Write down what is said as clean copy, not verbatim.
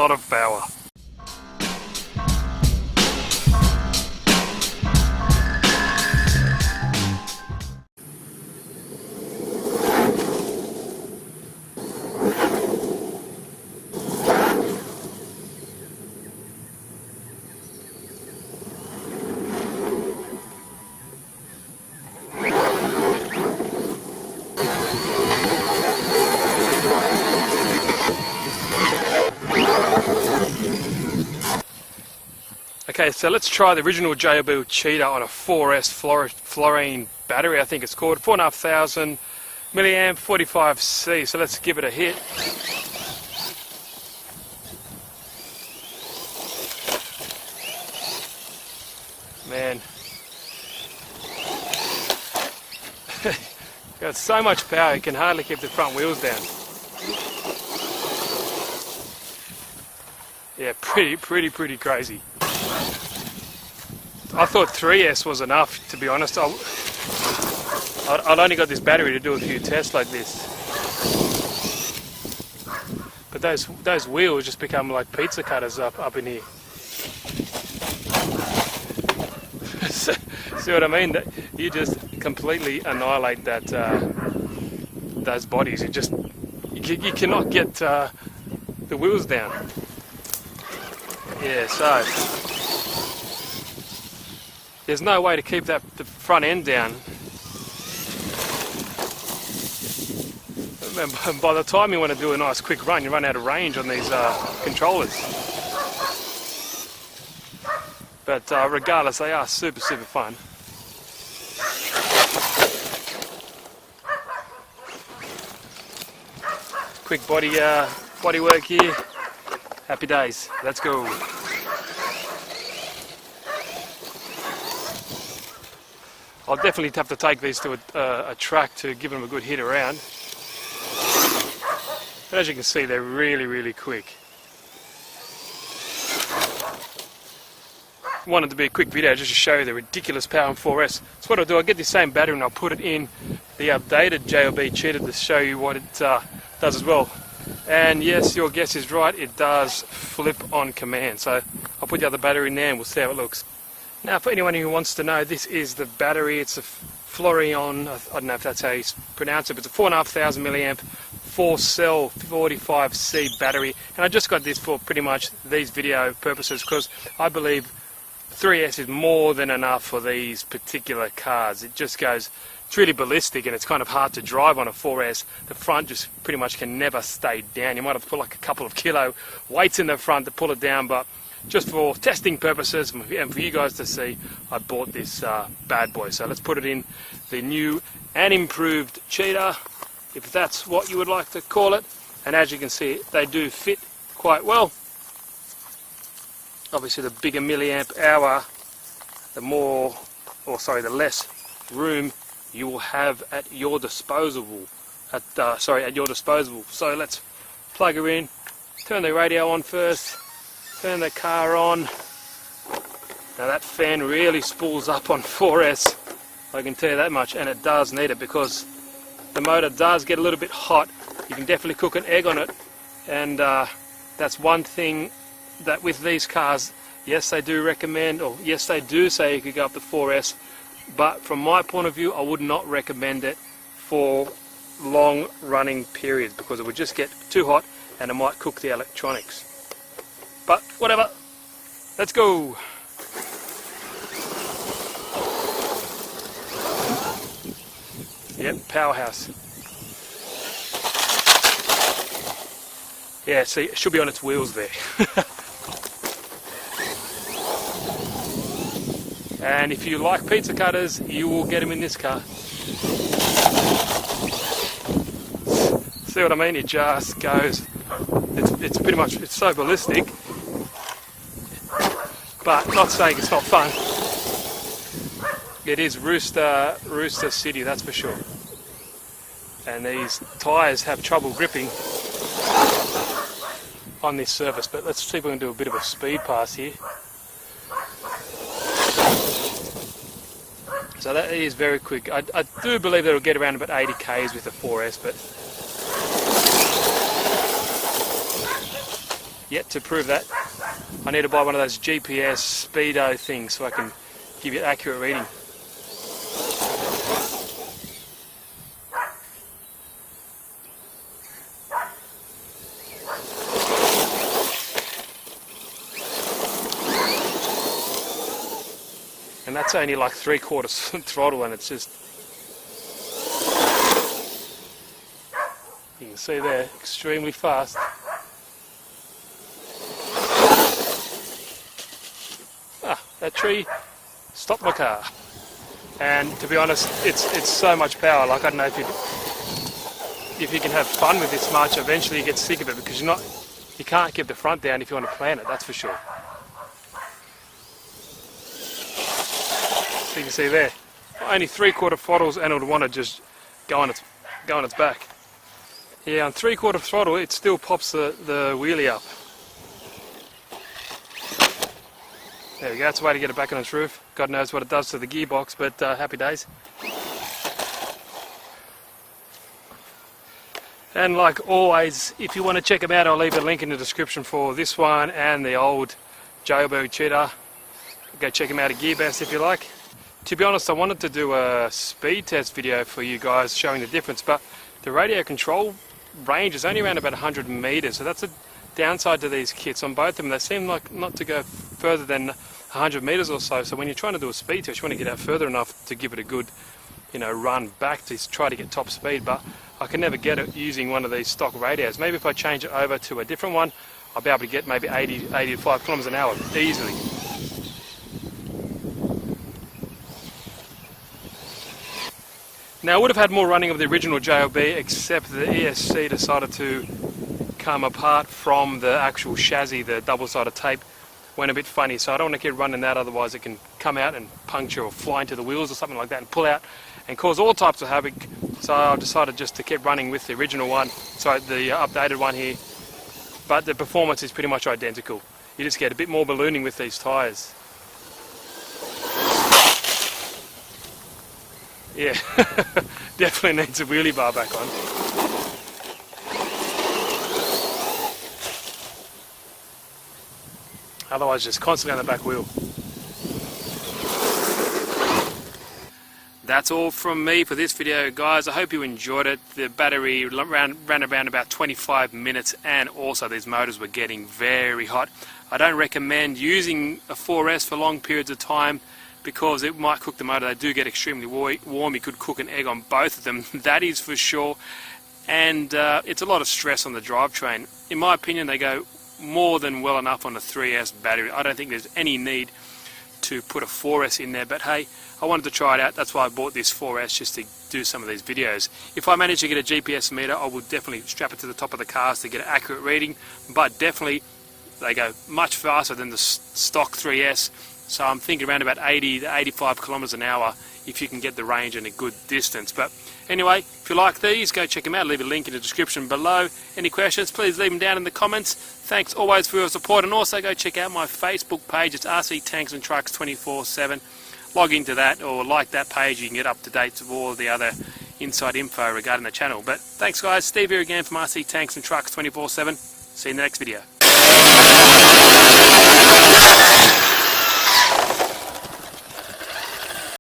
lot of power. Okay, so let's try the original JLB Cheetah on a 4S fluorine battery, I think it's called. 4,500 milliamp, 45C. So let's give it a hit. Man. Got so much power, you can hardly keep the front wheels down. Yeah, pretty crazy. I thought 3S was enough, to be honest. I'd only got this battery to do a few tests like this. But those wheels just become like pizza cutters up in here. See what I mean? You just completely annihilate those bodies. You cannot get the wheels down. Yeah, so there's no way to keep the front end down. And by the time you want to do a nice quick run, you run out of range on these controllers. But regardless, they are super fun. Quick body work here. Happy days. Let's go. I'll definitely have to take these to a track to give them a good hit around. But as you can see, they're really quick. Wanted to be a quick video just to show you the ridiculous power in 4S. So what I'll do, I'll get the same battery and I'll put it in the updated JLB Cheetah to show you what it does as well. And yes, your guess is right, it does flip on command. So I'll put the other battery in there and we'll see how it looks. Now, for anyone who wants to know, this is the battery. It's a Fluorion, I don't know if that's how you pronounce it, but it's a 4,500 milliamp, 4-cell, 45C battery. And I just got this for pretty much these video purposes because I believe 3S is more than enough for these particular cars. It just goes, it's really ballistic and it's kind of hard to drive on a 4S. The front just pretty much can never stay down. You might have to put like a couple of kilo weights in the front to pull it down, but just for testing purposes and for you guys to see, I bought this bad boy. So let's put it in the new and improved Cheetah, if that's what you would like to call it. And as you can see, they do fit quite well. Obviously, the bigger milliamp hour, the less room you will have at your disposal. At your disposal. So let's plug her in, turn the radio on first. Turn the car on. Now that fan really spools up on 4S, I can tell you that much, and it does need it because the motor does get a little bit hot. You can definitely cook an egg on it, and that's one thing that with these cars, yes they do recommend, or yes they do say you could go up to 4S, but from my point of view I would not recommend it for long running periods because it would just get too hot and it might cook the electronics. But whatever, let's go. Yep, powerhouse. Yeah, see, it should be on its wheels there. And if you like pizza cutters, you will get them in this car. See what I mean? It just goes. It's pretty much, it's so ballistic. But not saying it's not fun. It is Rooster City, that's for sure. And these tyres have trouble gripping on this surface. But let's see if we can do a bit of a speed pass here. So that is very quick. I do believe that it'll get around about 80 k's with the 4S, but yet to prove that. I need to buy one of those GPS speedo things so I can give you accurate reading. And that's only like 3/4 throttle, and it's just, you can see there, extremely fast. That tree stopped my car. And to be honest, it's so much power. Like, I don't know if you can have fun with this much, eventually you get sick of it, because you can't keep the front down if you want to plan it, that's for sure. So you can see there, only 3/4 throttles, and it would want to just go on its back. Yeah, on 3/4 throttle it still pops the wheelie up. There we go, that's a way to get it back on its roof. God knows what it does to the gearbox, but happy days. And like always, if you want to check them out, I'll leave a link in the description for this one and the old JLB Cheetah. Go check them out at GearBest if you like. To be honest, I wanted to do a speed test video for you guys showing the difference, but the radio control range is only around about 100 meters, so that's a downside to these kits. On both of them, they seem like not to go further than 100 meters or so, so when you're trying to do a speed test, you want to get out further enough to give it a good, run back to try to get top speed, but I can never get it using one of these stock radios. Maybe if I change it over to a different one, I'll be able to get maybe 85 kilometers an hour easily. Now, I would have had more running of the original JLB, except the ESC decided to come apart from the actual chassis. The double-sided tape went a bit funny, so I don't want to keep running that, otherwise it can come out and puncture or fly into the wheels or something like that and pull out and cause all types of havoc. So I've decided just to keep running with the original one, so the updated one here, but the performance is pretty much identical. You just get a bit more ballooning with these tyres. Yeah, definitely needs a wheelie bar back on. Otherwise just constantly on the back wheel. That's all from me for this video, guys. I hope you enjoyed it. The battery ran around about 25 minutes, and also these motors were getting very hot. I don't recommend using a 4S for long periods of time, because it might cook the motor. They do get extremely warm. You could cook an egg on both of them, that is for sure. And it's a lot of stress on the drivetrain. In my opinion, they go more than well enough on a 3S battery. I don't think there's any need to put a 4S in there, but hey, I wanted to try it out. That's why I bought this 4S, just to do some of these videos. If I manage to get a GPS meter, I will definitely strap it to the top of the cars to get an accurate reading, but definitely they go much faster than the stock 3S. So I'm thinking around about 80 to 85 kilometers an hour if you can get the range in a good distance. But anyway, if you like these, go check them out. Leave a link in the description below. Any questions, please leave them down in the comments. Thanks always for your support, and also go check out my Facebook page. It's RC Tanks and Trucks 24/7. Log into that or like that page. You can get up to date with all the other inside info regarding the channel. But thanks, guys. Steve here again from RC Tanks and Trucks 24/7. See you in the next video.